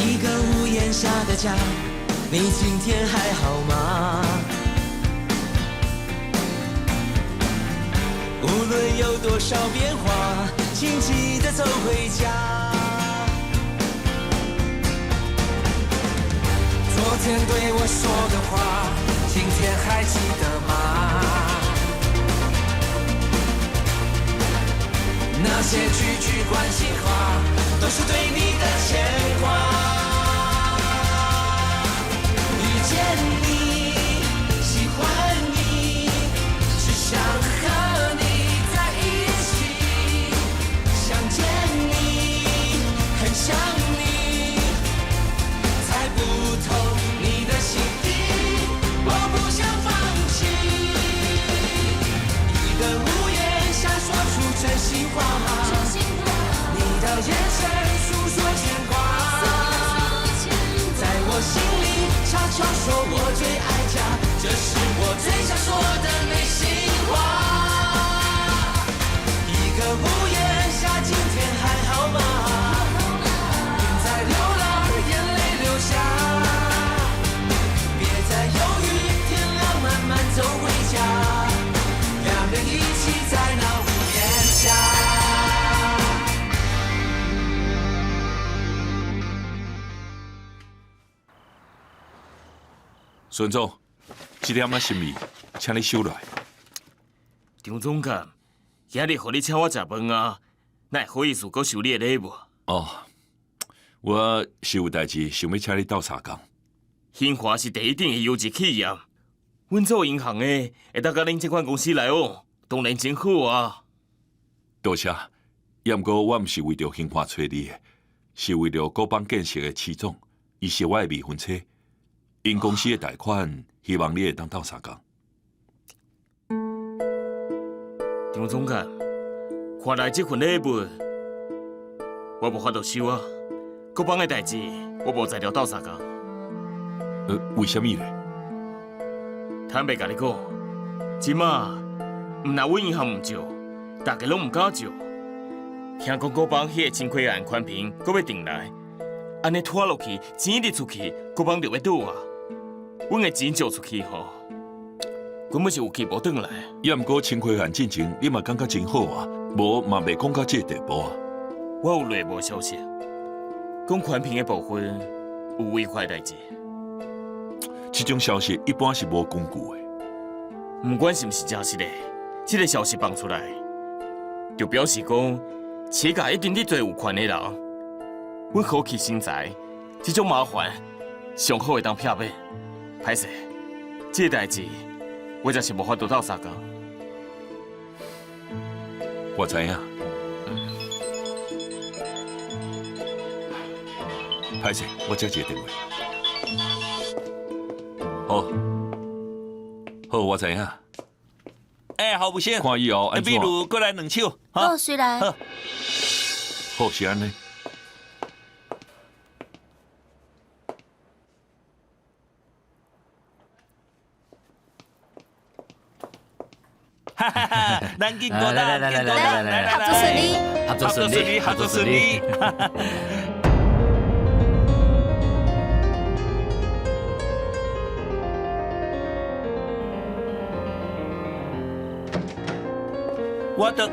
一个屋檐下的家，你今天还好吗？无论有多少变化，请记得走回家。昨天对我说的话，今天还记得吗？那些句句关心话，都是对你的牵挂。遇见你，喜欢你，只想和你在一起。想见你，很想你，猜不透你的心意，我不想放弃。一个屋檐下说出真心话，你的眼神诉说牵挂，在我心里悄悄说我最爱家，这是我最想说的内心话。一个屋檐下，今天还好吗？云在流浪，眼泪流下，别再犹豫，天亮慢慢走回家，两人一起在那屋檐下。孙总，这点仔心意，请你收来。张总监，今日互你请我食饭啊，哪会好意思搁收你的礼物？哦，我是有代志想要请你斗相共。兴华是第一等的优质企业，阮做银行的会当甲恁这款公司来往，当然真好啊。多谢。要毋过我毋是为着兴华找你的，是为着国邦建设的市总，伊是我的未婚妻。因公司的贷款，希望你会当斗相共。张总监，看来这份礼物我无法度收啊。国邦的代志，我无材料斗相共。为什么呢？坦白甲你讲，即马毋但阮银行毋借，大家拢毋敢借。听讲国邦迄个轻轨案宽屏，阁要定来，安尼拖落去，钱一出去，国邦就要倒啊。阮的钱借出去吼，根本是有去无转来。要毋过轻轨案进程，你嘛感觉真好啊，无嘛袂讲到这地步啊。我有内幕消息，讲宽屏的部分有违法代志。这种消息一般是无根据的。不管是毋是真实的，这个消息放出来，就表示讲企业一定伫做有权的人。阮好奇心财，这种麻烦上好会当避免。歹势，这个代志我真是无法度斗相共。我知影。歹势，我接一个电话。好，我知影。好不行，看以后安怎？比如过来两手，好，随来。好，是安尼。哈哈哈，咱经过咱，来，合作顺利，合作顺利，合作顺利。我的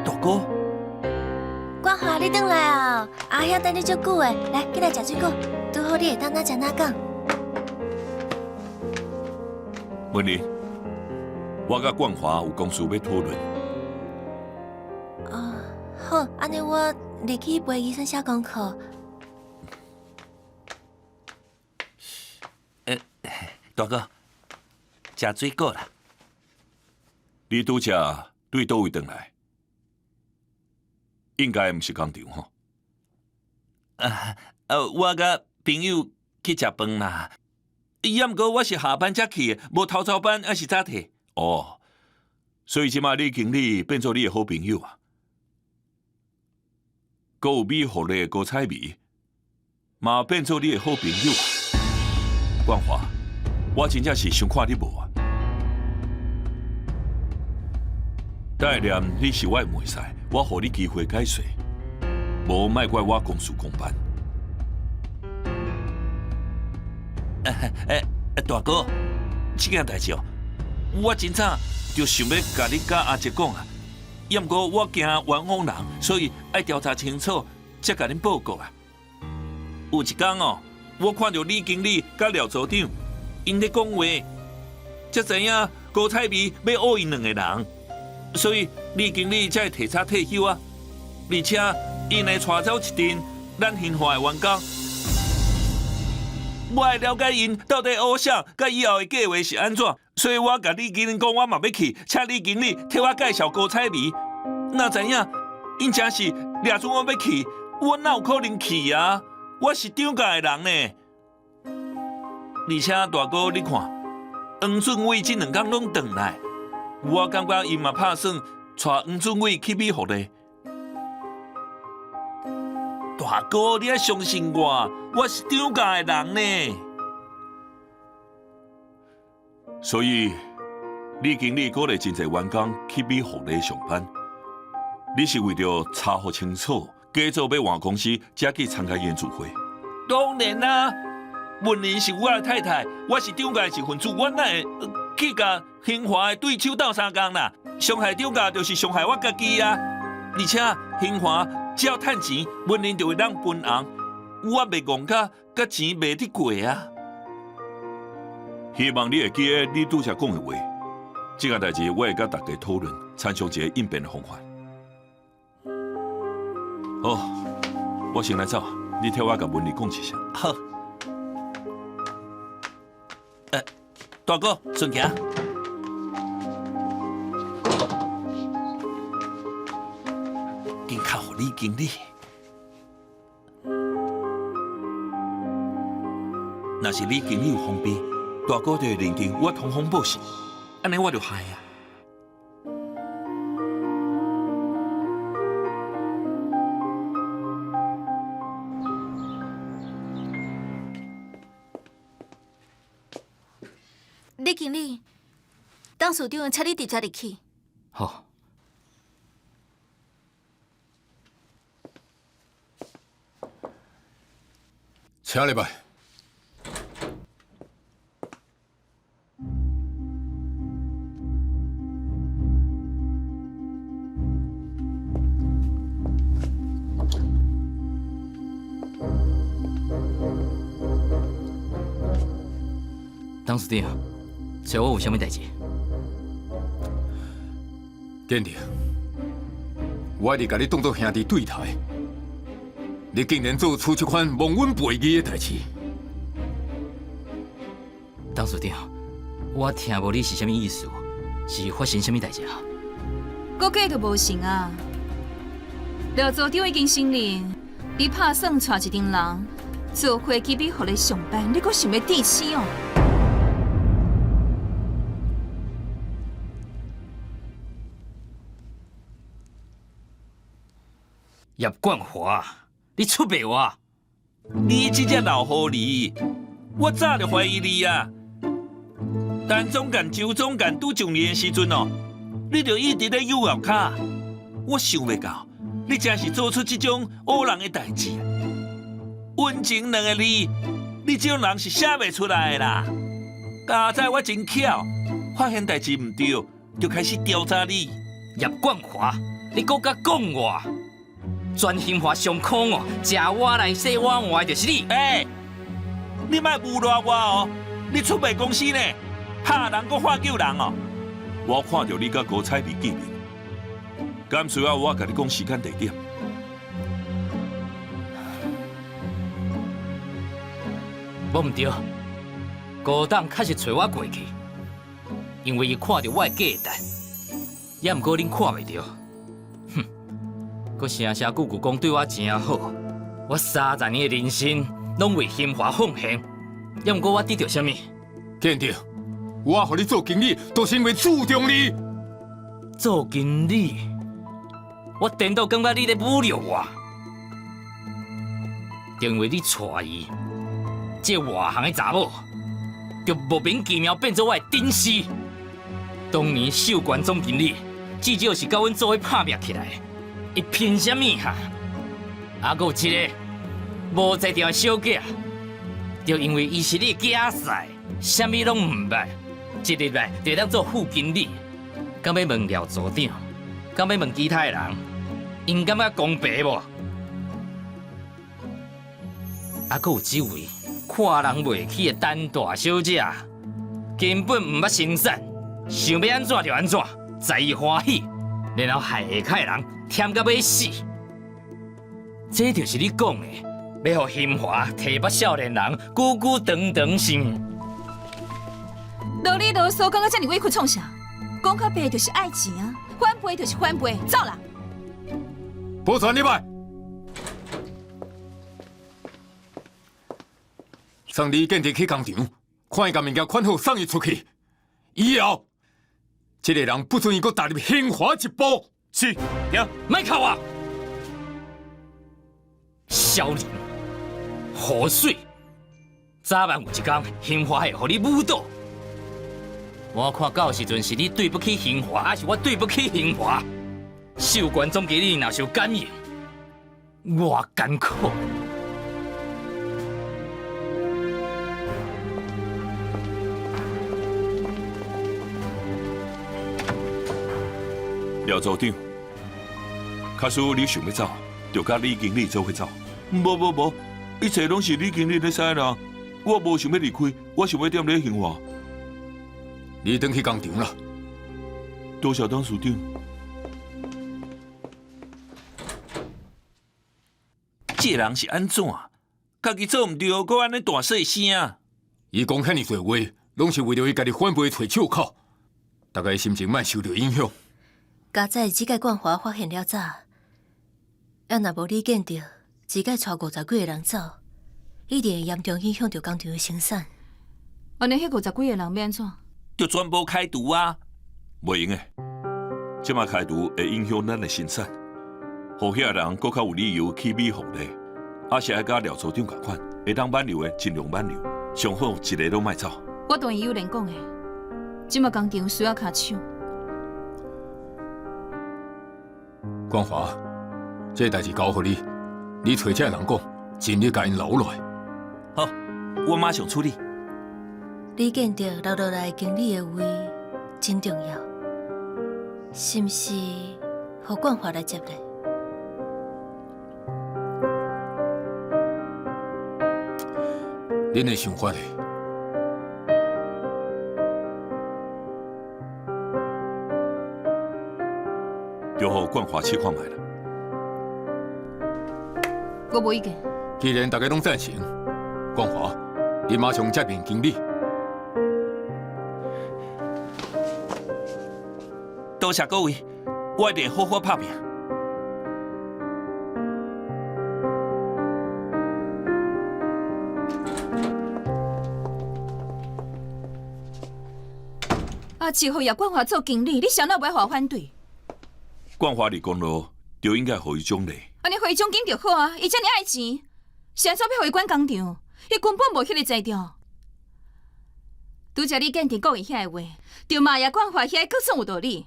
大哥，关华，你回来啊！阿兄等你足久诶，来，进来食水果，拄好你会当咱食哪讲？文林，我甲冠华有公事要讨论。好，安尼我入去陪医生写功课。大哥，食水果啦。你拄则对倒位转来？应该毋是工厂吼。我甲朋友去食饭啦。要毋过我是下班才去的，无头早班还是早退。哦，所以即马你经理变做你的好朋友啊。阁有美互你的高彩眉，嘛变做你的好朋友啊。冠华，我真正是想看你无啊。概念你是我的袂使，我互你机会解释，无莫怪我公事公办。大哥，这件代志哦，我真早就想要甲你甲阿姐讲啊，要毋过我惊冤枉人，所以爱调查清楚，才甲恁报告啊。有一天哦，我看到李经理甲廖组长因咧讲话，才知影高彩薇要恶因两个人，所以李经理才会提早退休啊。而且因来带走一阵咱兴华的员工。我爱了解因到底学啥，甲以后的计划是安怎，所以我甲李经理讲，我嘛要去，请李经理替我介绍高彩薇。哪知影因真是抓住我要去，我哪有可能去啊？我是张家的人呢。而且大哥，你看，黄俊伟这2天拢回来，我感觉伊嘛拍算带黄俊伟去美国嘞。大哥，你要相信我，我是张家的人呢。所以，李经理鼓励真侪员工去美福利上班，你是为着查核清楚，假做要换公司，才去参加研讨会。当然啦，文玲是我的太太，我是张家的一份子，我哪会去甲兴华的对手斗相共啦？伤害张家就是伤害我家己啊！而且兴华只要趁钱，文玲就会当分红，我袂戆甲钱袂得过啊！希望你会记得你拄则讲的话，这件代志我会甲大家讨论，参详一个应变的方法。好，我先来走，你替我甲文丽讲一声。好，大哥，顺行。紧靠李经理。若是李经理有方便，大哥就会认定我通风报信，安尼我就害啊。李经理，董事长请你直接入去。好。请礼拜。董事长，找我有啥物代志？坚定，我一直甲你当作兄弟对待，你竟然做出这款忘恩背义的代志。董事长，我听无你是啥物意思，是发生啥物代志啊？国家就无成啊！廖组长已经承认，你拍算带一群人坐飞机去互你上班，你阁想要抵死哦？叶冠华，你出卖我！你这只老狐狸，我早就怀疑你啊！陈总监、周总监拄上你的时阵哦，你就一直在诱惑卡。我想袂到，你真是做出这种恶人的代志。温情2个字，你这种人是写袂出来的啦。加在我真巧，发现代志唔对，就开始调查你。叶冠华，你搁甲讲我？全兴华上苦哦，食我来洗我外就是你。你莫侮辱我哦！你出卖公司呢，吓人搁喊救人哦！我看到你甲高彩薇见面，敢需要我甲你讲时间地点？无唔对，高董确实找我过去，因为伊看到我的假单，也毋过恁看袂到。哼，佮声声句句讲对我真好，我30年的人生拢为兴华奉献，也毋过我得到啥物？坚定，我互你做经理，都是因为注重你。做经理，我颠倒感觉你咧侮辱我，因为你带伊。这外行的查某，就莫名其妙变做我的顶事。当年秀冠总经理至少是甲阮做伙拍拼起来，伊凭什么哈？还佫有一个无才调的小囝，就因为伊是你假婿，啥物拢毋捌，一日来就当做副经理，敢要问廖组长，敢要问其他的人，因感觉公平无？还佫有这位看人袂起的单大小姐，根本毋捌生产，想要安怎就安怎，在意欢喜，然后害下骹的人忝到要死。这就是你讲的，要互兴华提拔少年人，久久长长心。啰里啰嗦讲到遮尔委屈创啥？讲较白就是爱钱啊，反背就是反背，走啦！保全你摆，送李建德去工厂，看伊甲物件款好送伊出去。以后，这个人不准伊阁踏入兴华一步。是，呀，莫靠我！小林，河水，早晚有一天，兴华会互你舞蹈。我看到时阵是你对不起兴华，还是我对不起兴华？授权总经理若受感应，我艰苦。廖组长，假使你想要走，就甲李经理做伙走。无，一切拢是李经理咧使啦。我无想要离开，我想要踮咧兴华。你转去工厂啦。多谢董事长。这人是安怎？家己做毋对，搁安尼大细声。伊讲遐尼多话，拢是为了伊家己反背找借口，大概心情莫受到影响。加在即个冠华发现了早，要若无李见着，即个带50几个人走，一定会严重影响到工厂的生产。安尼迄50几个人要安怎？就全部开除啊！袂用诶，即马开除会影响咱的生产，互遐人搁较有理由起美互咧。也是爱甲廖组长共款，会当挽留的尽量挽留，上好一个都莫走。我同意有人讲的，即马工厂需要卡手。光华，这代志交互你，你找这人讲，尽力甲因留落来。好，我马上处理。李见着留落来经理的位真重要，是毋是？互冠华来接咧？恁的想法咧？就互冠华试看卖啦。我无意见。既然大家拢赞成，光华，你马上接任经理。多谢各位，我一定好好拍拼。啊，只好叶冠华做经理，你想哪袂互我反对？冠华立功路就应该互伊奖励。安尼回奖金就好啊！伊遮尔爱钱，是安怎要回管工厂？伊根本无迄个才调。拄则你见定讲伊遐个话，就骂叶冠华遐个算有道理。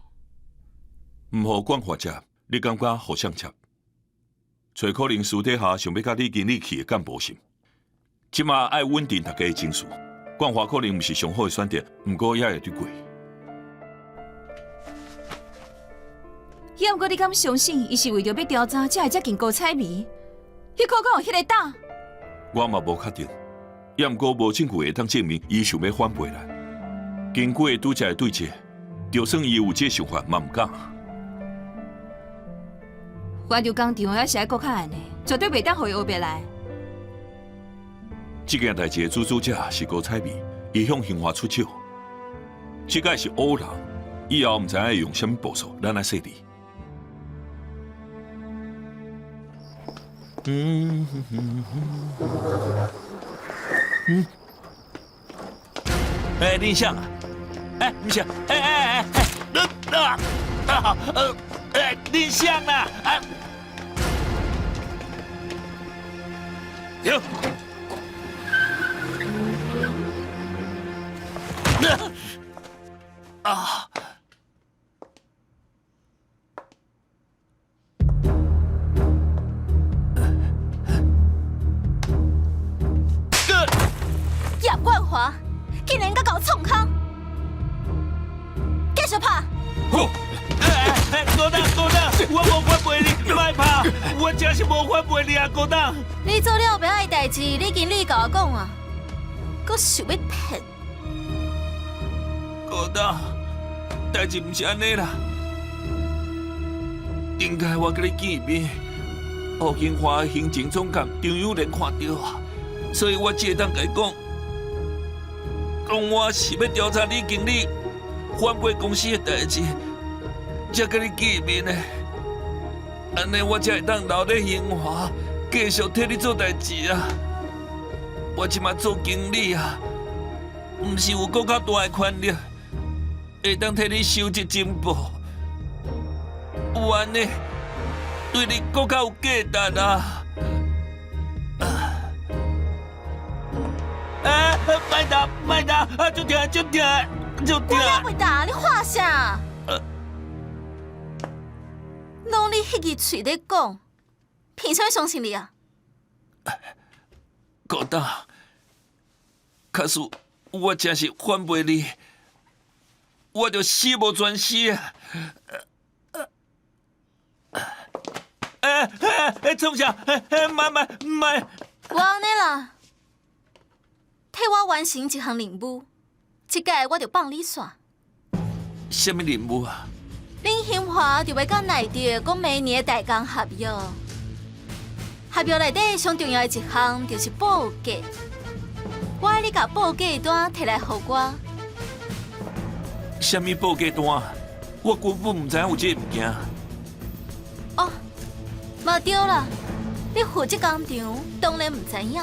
毋互冠华接，你感觉互相接？找可能私底下想要甲你经理去的干部心。即马爱稳定大家的情绪，冠华可能毋是上好的选择，毋过也会对过。要毋过你敢相信，伊是为着要调查，才会遮经过彩迷？迄个讲有迄个胆？我嘛无确定，也毋过无证据会当证明伊想要反背来。经过拄则的对峙，就算伊有这想法，嘛毋敢。关掉工厂，还是爱搁较安尼，绝对袂当互伊学别来。这件代志的主使者是高彩迷，伊向兴华出手。这个是乌人，以后毋知影用什么步数，咱来说理。林相啊，不是，林相啊，有。甲搞创康，继续拍。好。高档，我无反背你，卖拍，我真是无反背你啊，高档。你做了不爱代志，你经理甲我讲啊，搁想要骗。高档，代志毋是安尼啦。应该我甲你见面，吴兴华行政总监张友莲看到啊，所以我才会当甲伊讲我是要调查你经理反背公司的代志。才甲你见面的，安尼我才会当留咧兴华，继续替你做代志啊！我即马做经理啊，毋是有更较大的权力，会当替你收集情报，有安尼对你更较有价值啊！卖打，就听，我也袂打，你话啥？拢你迄支嘴咧讲，凭啥相信你啊？高档，假使我真是反背你，我就死无全死啊！创啥？卖！我安尼啦，替我完成一项任务，即届我就放你煞。什么任务啊？林兴华就要甲内地讲明年的代工合约，合约内底上重要的一项就是报价。我要你甲报价单摕来互我。什么报价单？我根本唔知有这物件。哦，嘛对啦，你负责工厂，当然唔知影。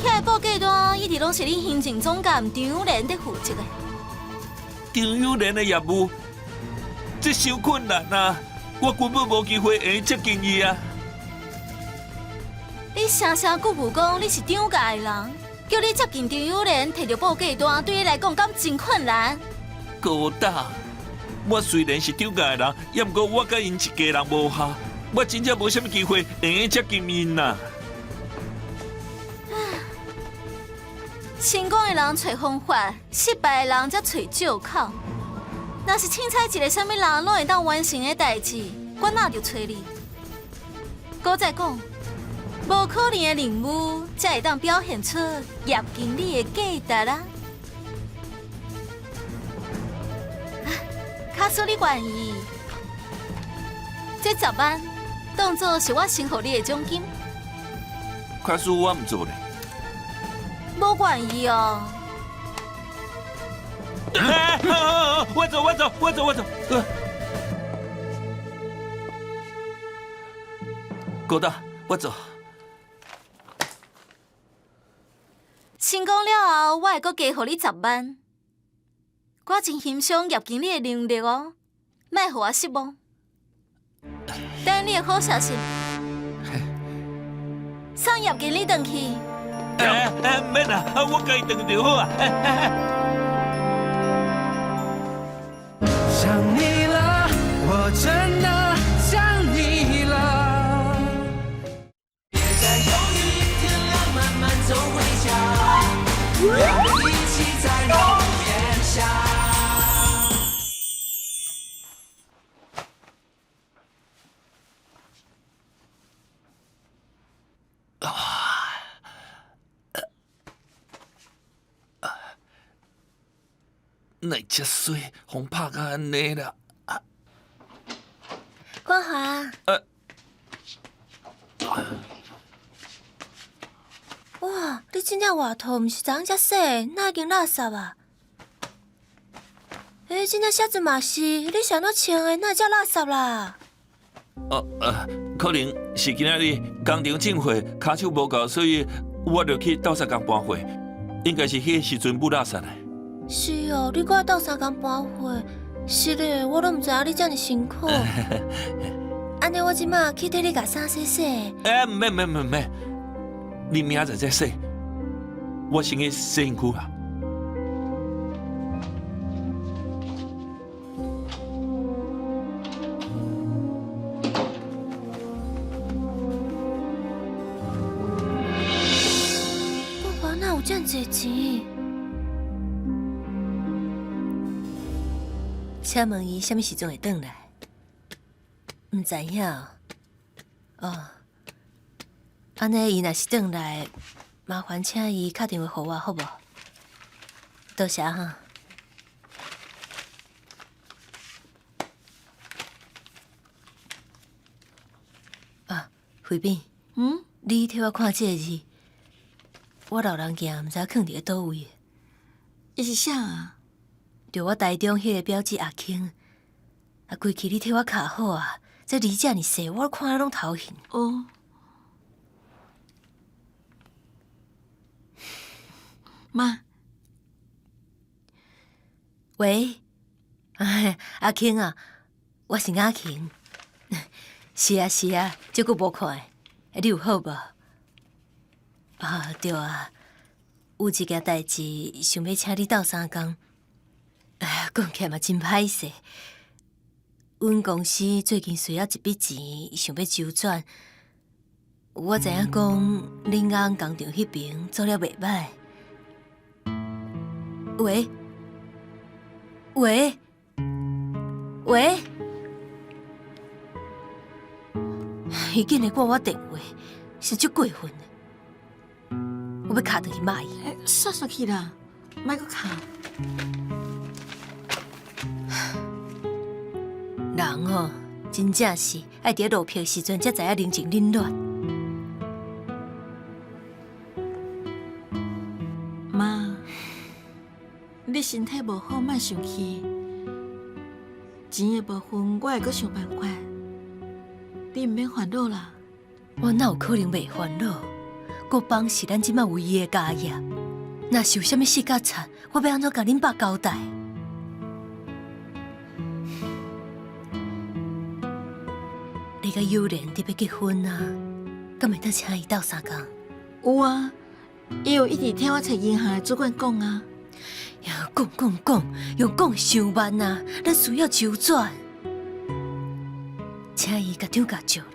遐个报价单一直拢是你行政总监张友莲在负责的。张友莲的业务？这伤困难啊！我根本无机会会接近伊啊！你声句句讲你是张家的人，叫你接近张友莲，摕到报价单，对你来讲敢真困难？高大，我虽然是张家的人，也毋过我甲因一家人无合，我真正无啥物机会会接近因呐。成功的人找方法，失败的人则找借口。若是凊彩一个啥物人拢会当完成的代志，我哪就找你？搁再讲，无可能的任务才会当表现出叶经理的价值啦。假使你愿意，这10万当作是我先予你的奖金。假使我唔做咧，无愿意哦。我走。高大，我走。成功了后，我会搁加予你10万。我真欣赏叶经理的能力哦，莫互我失望。等你的好消息，送叶经理回去。免啦，我家己回就好啊。想你了，我真的想你了。别再犹豫，天亮慢慢走回家，两人一起在屋檐下。哪只水风拍到安尼啦？光华。哇，你真正外套毋是昨昏才洗，哪已经垃圾啊？真正写字嘛是，你是安怎穿的？哪会遮垃圾啦？可能是今仔日工厂进货骹手无够，所以我就去斗三工搬货，应该是迄个时阵冇垃圾的。是哦，你搁斗三工搬货，是嘞，我都毋知影你遮尔辛苦。安尼我即马去替你甲衫洗洗。毋免，你明仔载再洗，我先去洗身躯啊。我哪有遮多钱？请问伊什么时阵会转来？唔知影哦。哦，安尼伊若是转来，麻烦请伊打电话给我，好无？多谢哈。啊，慧敏，你替我看这个字，我老人行唔知囥伫倒位。伊是啥啊？就我台中迄个表姐阿庆，啊，规气你替我卡好啊！这字遮尔细，我看了拢头晕。哦，妈，喂，哎，阿庆啊，我是阿庆。是啊是啊，这久无看的，你有好无？啊，对啊，有一件代志想要请你斗相共。哎，讲起来嘛真歹势。阮公司最近需要一笔钱，想要周转。我知影讲恁翁工厂迄边做了袂歹。喂喂喂，伊竟然挂我电话，是足过分的。我要敲倒去骂伊。煞去啦，莫阁敲。人哦，真正是爱伫落票时阵才知影人情冷暖。妈，你身体无好，莫生气。钱的部分我会阁想办法，你毋免烦恼啦。我哪有可能袂烦恼？国邦是咱即摆唯一的家业，若是有啥物事甲惨，我要安怎甲恁爸交代？你甲友莲伫要结婚啊？敢会当请伊斗相共？有啊，伊有一直听我找银行的主管讲啊。呀，讲，用讲伤慢啊！咱需要周转，请伊甲张甲借了。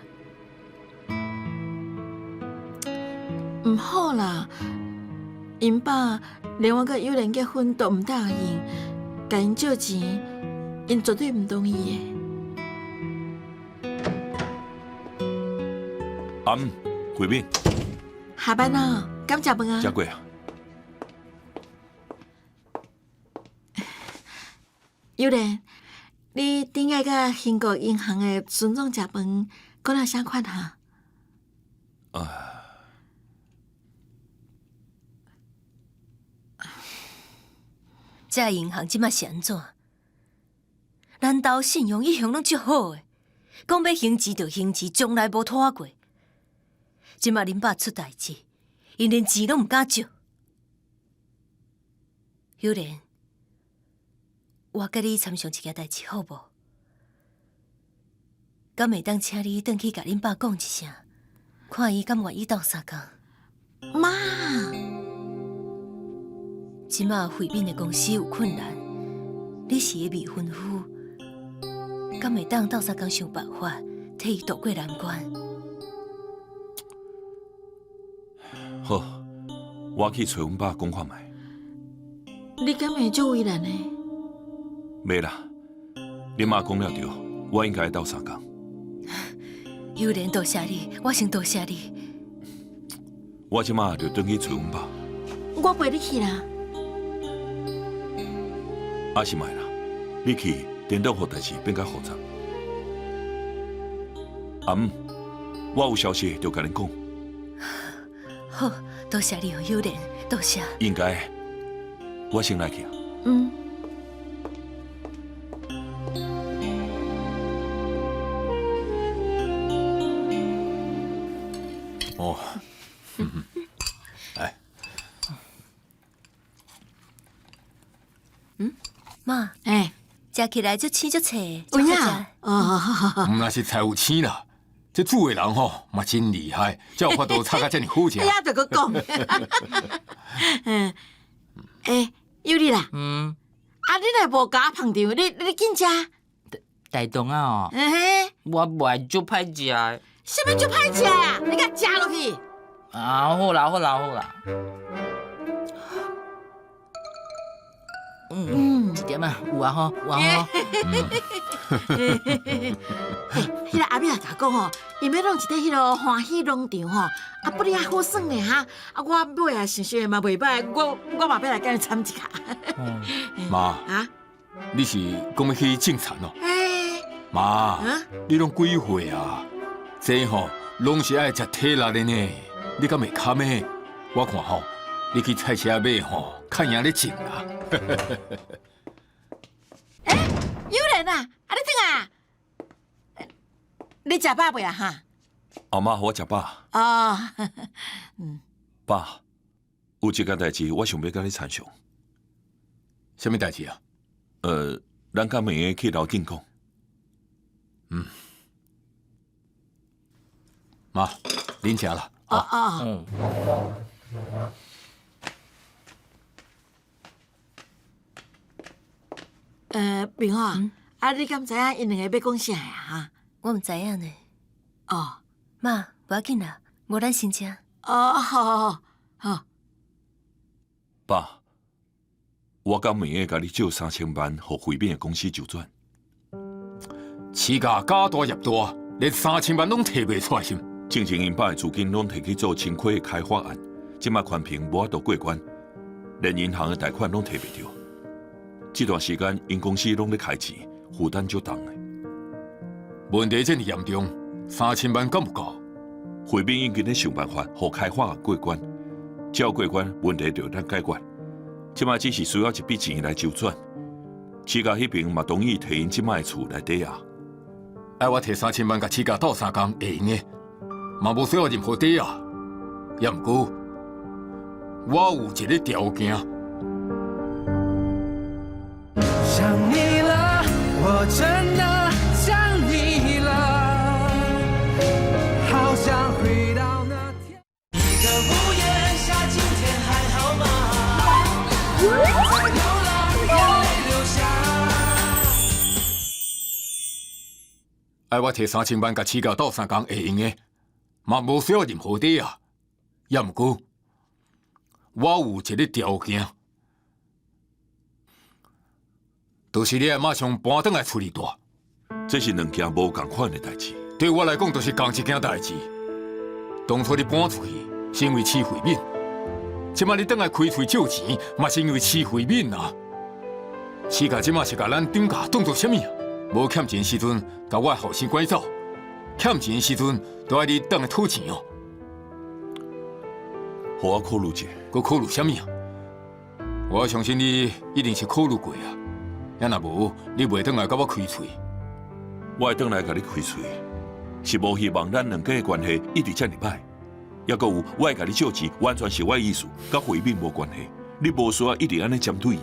毋好啦，因爸连我甲友莲结婚都毋答应，甲因借钱，因绝对毋同意的。慧敏，下班啊，敢食饭啊？食过啊。友莲，你顶下甲兴国银行的孙总食饭，讲了啥款哈？这银行即摆是安怎？咱兜信用一向拢足好诶，讲要还钱就还钱，从来无拖过。即摆恁爸出代志，因连钱拢毋敢借。友莲，我甲你参详一件代志，好无？敢会当请你转去甲恁爸讲一声，看伊敢愿意斗相共？妈，即马慧敏的公司有困难，你是伊未婚夫，敢会当斗相共想办法，替伊渡过难关？好，我去找阮爸讲看觅。你敢会足为难的？袂啦，恁妈讲了对，我应该斗相共。友莲，多谢你，我先多谢你。我即马就转去找阮爸。我陪你去啦。阿是卖啦，你去颠倒互代志变较复杂。我有消息就甲恁讲。好，多谢你哦，友莲，多谢。应该，我先来去啊。哦，来，妈，哎，食起来足青足脆，有影足好食。哦，毋若是菜有青啦，这煮的人吼嘛真厉害，才有法度炒甲遮尔好食哎。呀，就搁讲，哎，有你啦，啊，你若无甲我捧场，你紧食，大东啊哦，嘿，我袂爱足歹食的。什么就歹食啊？你甲食落去。啊，好啦。一点啊，有啊吼，有啊吼。迄个阿美也甲讲吼，因要弄一个迄落欢喜农场吼，啊不哩啊好耍呢哈，啊我买啊想想嘛袂歹，我嘛要来甲你参一下。妈，啊？你是讲要去种田哦？哎，妈，啊？你拢几岁啊？这吼拢是爱食体力的呢，你敢袂堪的？我看吼，你去菜市买吼，看赢咧种啦。有人啊，啊你等啊，你食饱未啊哈？阿妈，我食饱。哦，爸，有一件代志，我想要甲你参详。什么代志啊？咱甲明个去楼顶讲。妈，恁食啦。哦，明华，啊你敢知影因两个要讲啥呀哈？我毋知影呢。哦，妈，无要紧啦，无咱先请。哦，好。爸，我甲明个甲你借3000万，互回变的公司周转。市价家大业大，连3000万拢摕袂出来，是毋？正正因爸的资金拢摕去做轻轨的开发案，即马宽屏无法度过关，连银行的贷款拢摕袂到。这段时间因公司拢咧开钱，负担足重的。问题真严重，3000万敢有够？回变已经咧想办法，互开发案过关。只要过关，问题就咱解决。即马只是需要一笔钱来周转。市价迄边嘛同意摕因即摆的厝来抵押。爱我摕3000万，甲市价斗3工会用的，嘛无需要任何抵押。也毋过，我有一个条件。想你了，我真的想你了，好想回到那天。一个屋檐下，今天还好吗？在流浪，眼泪流下。爱我摕3000万，甲市价斗3工会用的，嘛无需要任何抵押。也毋过，我有一个条件。就是你爱马上搬转来处理大，这是两件无共款的代志。对我来讲，就是同一件代志。当初你搬出去是因为饲慧敏，即摆你转来开喙借钱，嘛是因为饲慧敏啊。市价即摆是甲咱涨价当作什么啊？无欠钱时阵，甲我后生拐走；欠钱时阵，都爱你转来讨钱哦。互我考虑一下。佮考虑什么啊？我相信你一定是考虑过啊。要若无，你袂转来甲我开喙。我会转来甲你开喙，是无希望咱两家的关系一直遮尔歹。也佮有，我会甲你借钱，完全是我的意思，甲回面无关系。你无需要一直安尼针对伊。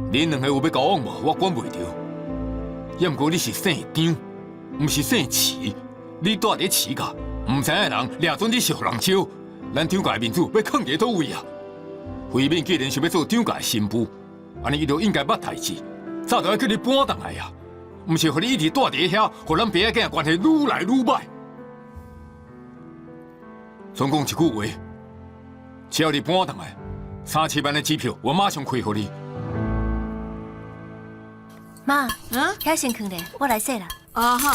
恁两个有要交往无？我管袂着。也毋过你是姓张，毋是姓池。你住伫市价，毋知影人掠准你是互人招，咱张家的面子要囥伫倒位啊？慧敏既然想要做张家的新妇，安尼伊就应该捌代志，早就要叫你搬倒来啊！毋是互你一直住伫遐，互咱爸仔囝关系愈来愈歹。总讲一句话，只要你搬倒来，3000万的机票我马上开互你。妈，遐先放咧，我来洗啦。哦好。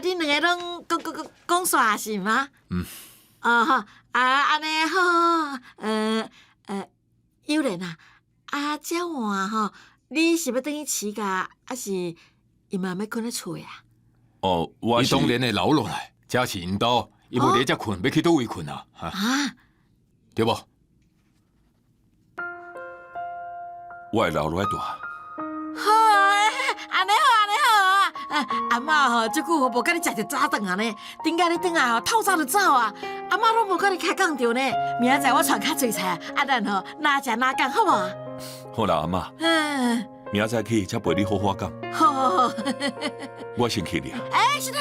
你两个拢讲煞是吗？安尼好，有人啊，这晚吼，你是要等于饲家，还是伊嘛要困咧厝啊？哦，我是伊当然会留落来，这是因兜，伊无伫遮困，要去倒位困啊？哈，对无？我会留落来住。好啊，安尼好啊！阿嬷吼，即久无甲你食着早顿啊呢，顶下你转来吼，透早就走啊！阿嬷拢无甲你开讲着呢，明仔载我传较侪菜，咱吼哪食哪讲好无？好啦，阿妈，明仔载去才陪你好好讲。好，我先去了。是的，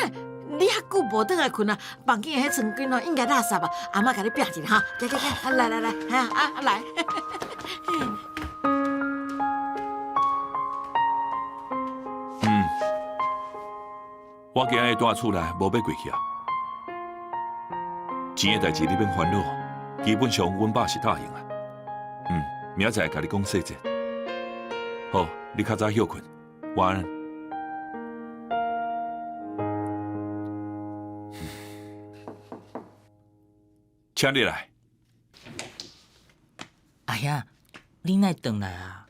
你遐久无转来困啊，房间的迄床巾吼应该垃圾啊，阿嬷甲你拼一下哈，来，来。我今日住厝内无要过去啊。钱的代志你免烦恼，基本上阮爸是答应啊。明仔载甲你讲细节。好，你较早休困，晚安。请你来。哎呀，你哪回来啊？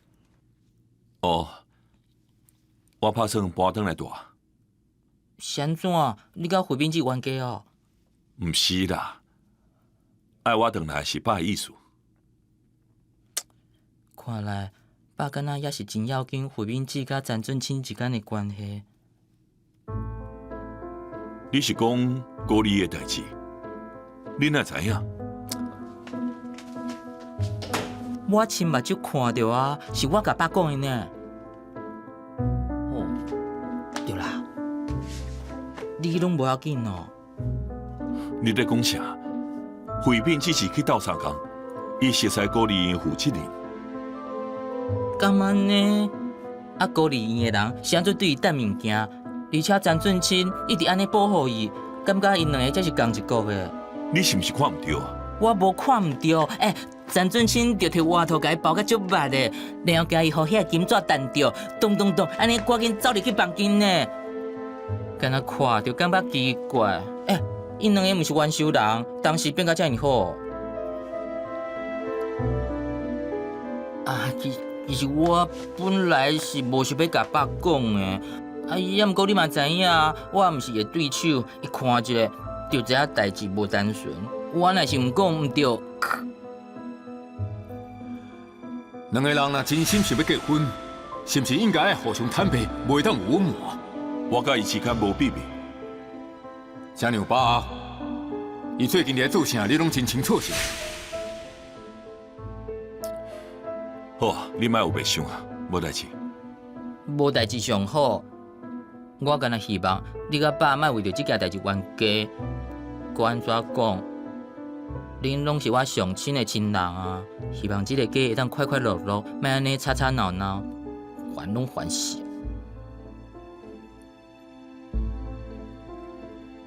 哦，我打算搬转来住。是安怎？你甲回民记冤家哦？毋是啦，爱我转来是爸的意思。看来爸敢若也是真要紧回民记甲陈俊清之间的关系。你是讲高丽的代志？你哪知影？我亲目睭看到啊，是我甲爸讲的呢。哦，对啦，你拢无要紧哦。你在讲啥？回民只是去斗相共，伊熟悉高丽院负责任。干嘛呢？啊，高丽院的人是安怎对伊等物件？而且陈俊清一直安尼保护伊，感觉因两个才是同一国的。你是毋是看唔到？我无看唔到，陈俊清就摕外套甲伊包甲足密的，然后惊伊互遐金纸弹着，咚咚咚，安尼赶紧走入去房间呢。敢若看着感觉奇怪，因两个毋是冤仇人，当时变甲遮尔好。啊，其实我本来是无想要甲爸讲的，也毋过你嘛知影，我毋是个对手，一看一下就知影代志无单纯。我若是毋讲毋对，两个人若真心想要结婚，是毋是应该互相坦白，袂当有隐瞒？我甲伊之间无秘密。正像爸，伊最近伫做啥，你拢真清楚是？好，你莫有白想啊，无代志。无代志上好。我敢若希望你甲爸莫为着即件代志冤家。该安怎讲？恁拢是我上亲的亲人啊！希望即个家会当快快乐乐，莫安尼吵吵闹闹，烦拢烦死。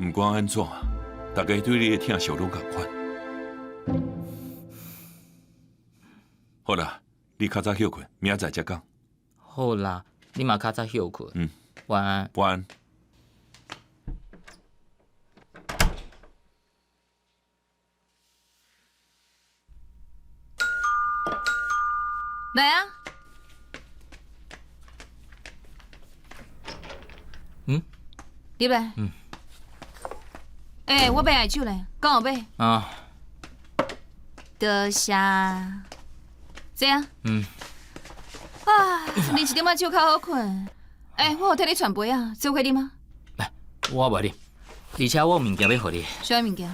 毋管安怎，大家对你的疼惜拢共款。好啦，你较早休困，明仔载才讲。好啦，你嘛较早休困。晚安。晚安。来啊！入来。我买爱酒嘞，刚好买。啊，多谢。这样。你一点仔酒较好困。我有替你传杯啊，做伙啉吗？我无啉，而且我有物件要互你。啥物件？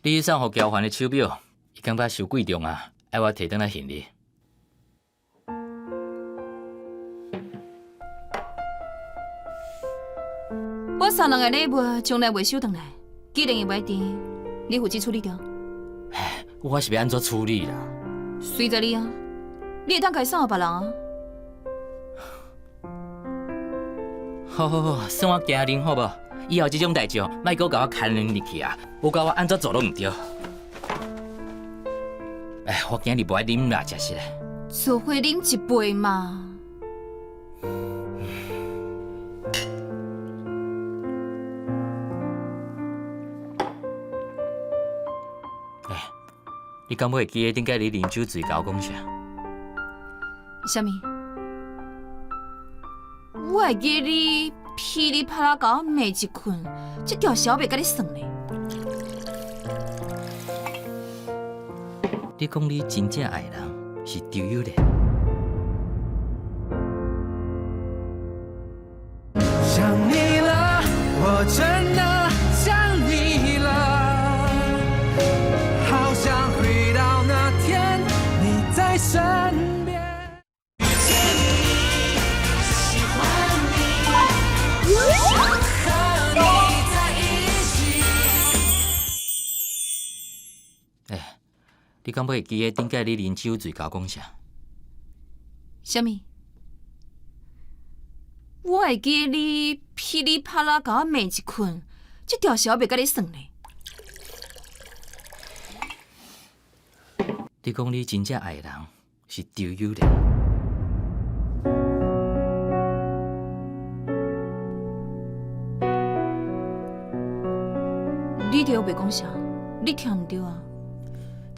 你送互交还的手表，伊感觉伤贵重啊，爱我摕转来还你。我送人的礼物从来袂收回来，既然伊袂甜，你负责处理掉。我是要安怎处理啦？随着你啊，你会当家送互别人啊。好，算我惊恁好无？以后这种代志哦，莫阁甲我牵连入去啊！无甲我安怎做都唔对。我今日无爱啉啦，真是嘞。做伙啉一杯嘛。你敢会记得顶个你啉酒醉交讲啥？啥物？我会记你噼里啪啦甲我骂一困，这条小袂甲你算嘞。你讲你真正爱人是丢友嘞。想你了，我真的想你了，好想回到那天你在身边。遇见你，喜欢你，想和你在一起。你敢会记得顶个你啉酒醉交讲啥？啥物？我会记你噼里啪啦甲我骂一困，这条是我袂甲你算嘞。你讲你真正爱的人是周友良，你对我袂讲啥，你听唔到啊？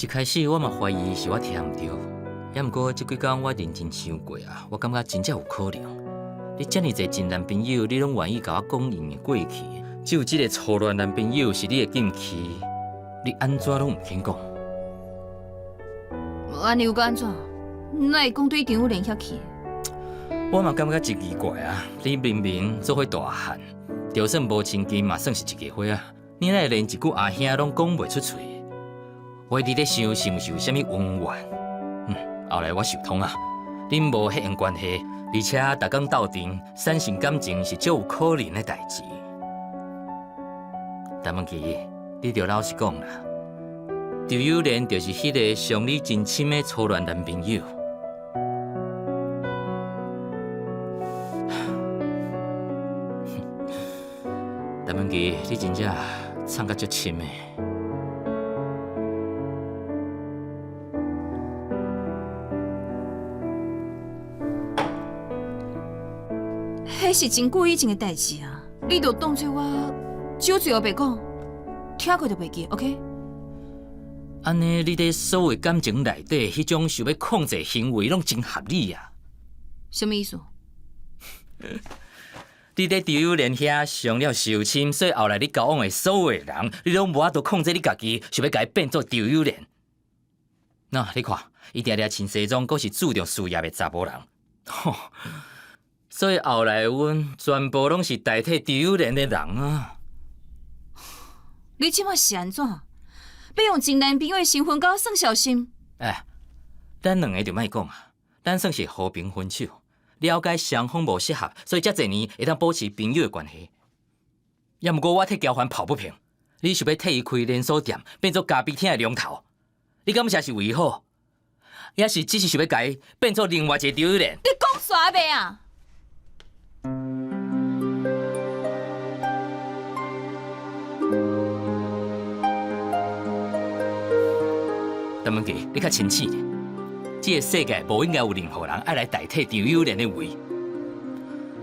一开始我嘛怀疑是我听唔到，也毋过这几工我认真想过啊，我感觉真正有可能。你遮尔侪真男朋友，你拢愿意甲我讲因的过去，只有这个初恋男朋友是你的禁区，你安怎拢唔肯讲？安尼有安怎？哪会讲对张友莲遐去？我嘛感觉真奇怪啊！你明明做伙大汉，就算无亲近嘛，算是一家伙啊！你哪会连一句阿兄拢讲袂出嘴？我伫咧想是毋是有啥物恩怨？后来我想通啊，恁无血缘关系，而且逐工斗阵，产生感情是足有可能的代志。陈文琪，你着老实讲啦，周友莲就是迄个上你真深的初恋男朋友。陈文琪，你真正藏甲足深的。迄是真久以前的代志啊！你着当作我酒醉后白讲，听过就袂记 ，OK？ 安尼，你伫所有感情内底，迄种想要控制行为，拢真合理啊！什么意思？你伫周友莲遐上了受侵，所以后来你交往的所有的人，你拢无法度控制你家己，想要甲伊变做周友莲。那你看，伊定定穿西装，阁是注重事业的查甫人。吼，所以后来阮全部拢是代替周友莲的人啊！你即马是安怎？要用真男朋友的身份甲我算小心？咱两个就莫讲啊，咱算是和平分手，了解双方无适合，所以遮侪年会当保持朋友的关系。也毋过我替交欢抱不平，你想要替伊开连锁店，变做咖啡厅的龙头，你感觉是为好，也是只是想要甲伊变做另外一个周友莲？你讲啥袂啊？陈文琪，你较清醒咧。这个世界无应该有任何人爱来代替周友莲的位，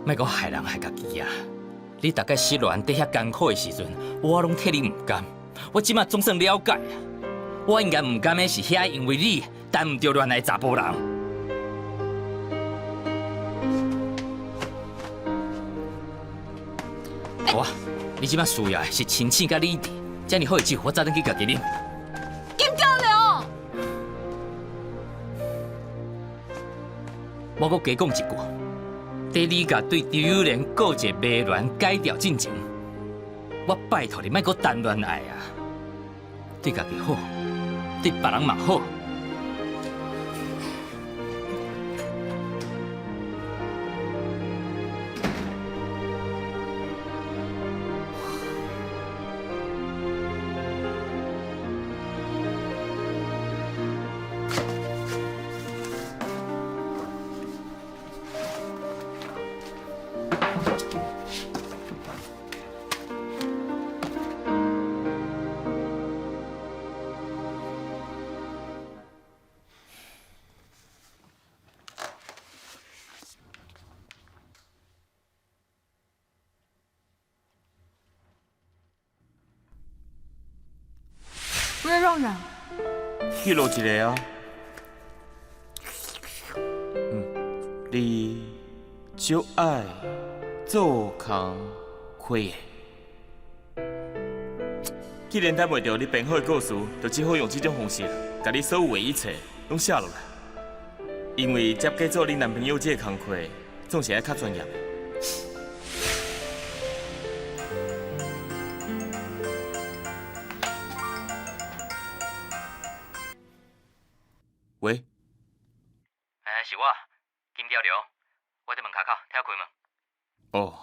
莫讲害人害家己啊！你大概失恋在遐艰苦的时阵，我拢替你唔甘。我即马总算了解啊，我应该唔甘的是遐因为你耽误着恋爱查甫人。好啊，你即马需要的是清醒甲理智，遮尔好的酒，我早点去家己啉。金高粱，我阁加讲一句，第你甲对周友莲告一个媚恋改掉进程，我拜托你莫阁谈恋爱啊！对家己好，对别人嘛好。不要让让。去落一个啊。你就爱做工课的。既然等袂到你编好的故事，就只好用这种方式，把你所有的一切拢写落来。因为接过做你男朋友这个工课，总是爱较专业的。喂，是我，金条流，我伫门口口，替我开门。哦。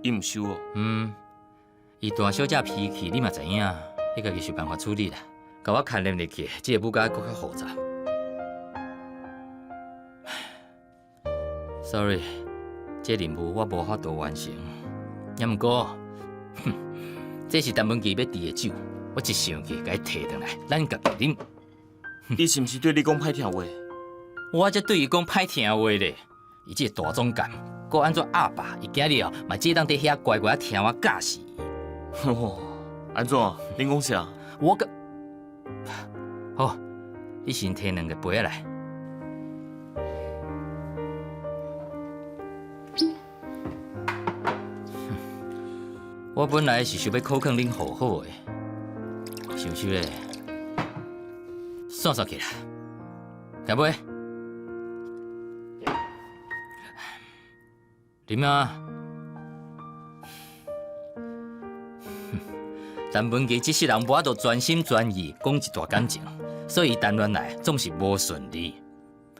伊唔收哦。伊大小姐脾气你嘛知影，你家己想办法处理啦。甲我牵连入去，这个母家搁较复杂。Sorry， 这任务我无法度完成。也毋过，这是陈文琪要治的酒，我一想起，甲伊摕转来，咱家己啉。伊是毋是对你讲歹听话？我才对伊讲歹听话咧，伊这个大总监，搁安怎阿爸，伊今日哦，嘛只当伫遐乖乖听我教示伊。哦，安怎？恁讲啥？我个好，你先摕2个杯仔来。我本来是想要考劝恁好好的，想想咧，算去啦，干杯！啉啊！陈文琪这世人无法度专心专意讲一段感情，所以谈恋爱总是无顺利。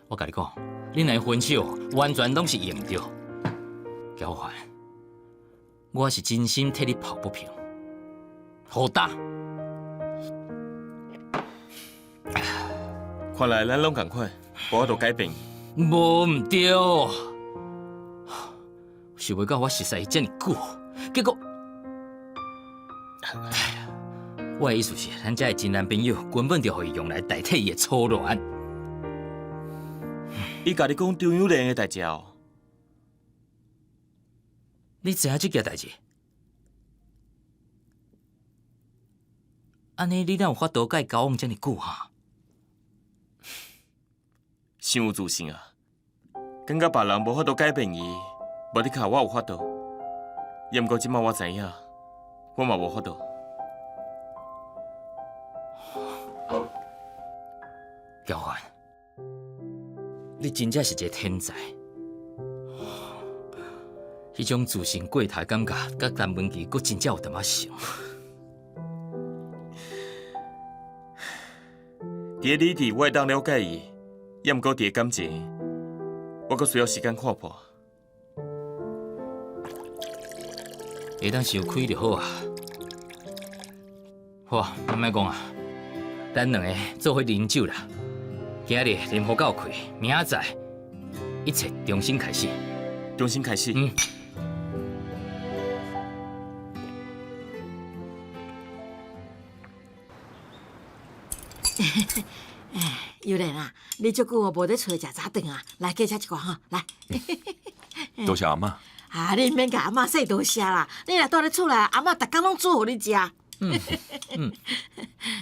我甲你讲，恁两个分手完全拢是用着。交换，我是真心替你抱不平。好大！看来咱拢共款，无法度改变。无唔对，想袂到我熟悉伊遮尔久，结果。我的意思是，咱这个真男朋友根本就可以用来代替伊的初恋。伊甲你讲张友莲的代志哦？你知影这件代志？安尼你哪有法度甲伊交往这么久哈？伤有自信啊！感觉别人无法度改变伊，无你卡我有法度。也毋过即摆我知影，我嘛无法度。交换，你真正是一个天才。迄种自信过头感觉，甲陈文琪佫真正有淡仔像。伫理智我会当了解伊，也毋过伫感情，我佫需要时间看破。会当想开就好啊。好，慢慢讲啊，咱两个做伙饮酒啦。今日啉好到开，明仔载一切重新开始。重新开始。有莲啊，你足久无咧厝食早顿啊，来加吃一罐哈，来。多谢阿嬷。啊，你免甲阿嬷说多谢啦，你若住咧厝内，阿嬷逐工拢煮互你食。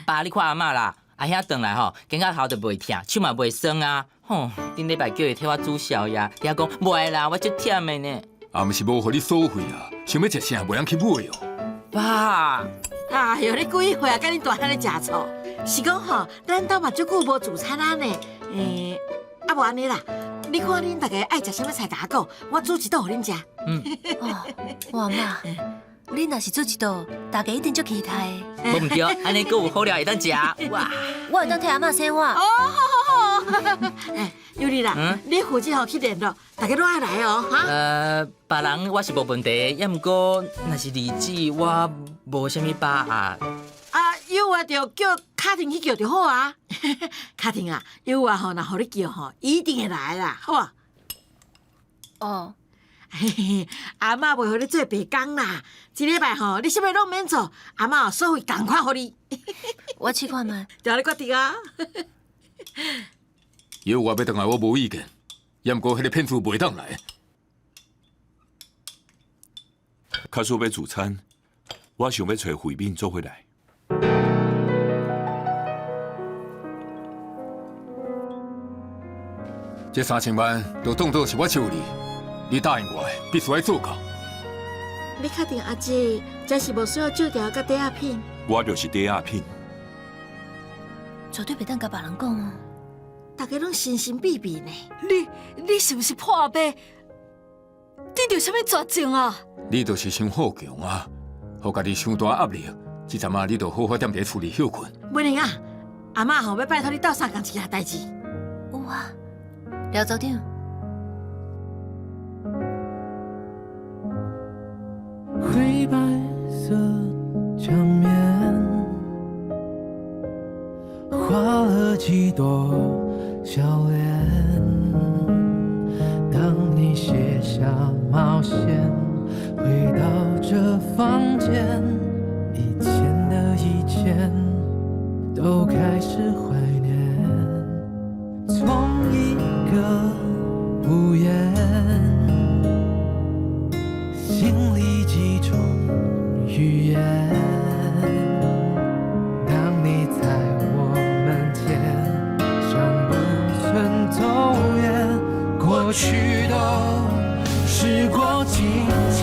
爸，你看阿嬷啦，阿兄转来吼，肩胛头就袂疼，手嘛袂酸啊。吼，顶礼拜叫伊替我煮宵夜，听讲袂啦，我足忝的呢。也毋是无互你所费啊，想要食啥袂当去买哦。爸，哎哟，你几岁啊？甲你大汉咧食醋，是讲吼，咱兜嘛足久无自餐啊呢。啊无安尼啦，你看恁大家爱食啥物菜，甲我讲，我煮一道互恁食。我阿嬷，你若是做一道，大家一定足期待的。无毋对，安尼佫有好料会当食。哇，我会当替阿嬷生活。哦，好。尤丽啦，你负责去联络，大家都爱来哦，哈。别人我是无问题，也毋过若是日子我无啥物把握。有啊，就叫卡婷去叫就好啊。卡婷啊，有啊吼，若互你叫吼，一定会来啦，好啊。哦。阿嬷袂互你做白工啦，一礼拜吼，你啥物拢免做，阿嬷所费同款互你。我试看觅，就你决定啊。有我要倒来，我无意见，也毋过迄个骗子袂当来。假使要自餐，我想要找慧敏做回来。这3000万就当作是我收你，你答应我的，必须要做到。你确定阿姐这是无需要借条甲抵押品？我就是抵押品。绝对袂当甲别人讲哦。大家拢神神秘秘呢。你是不是破病？你着啥物绝症啊？你就是伤好强啊，互家己伤大压力，这阵啊，你着好好踮伫厝里休困。美玲啊，阿嬷吼要拜托你斗相共一件代志。有啊，廖组长。灰白色朵笑脸。当你卸下冒险，回到这房间，以前的以前都开始怀念。从一个无言，心里几种语言。当你在我门前，像不曾走远，过去都时过境迁。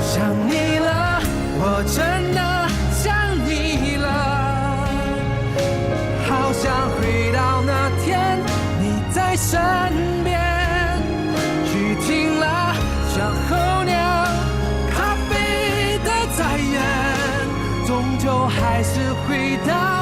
想你了，我真的想你了，好想回到那天你在身边，去听了像候鸟咖啡的再远，终究还是回到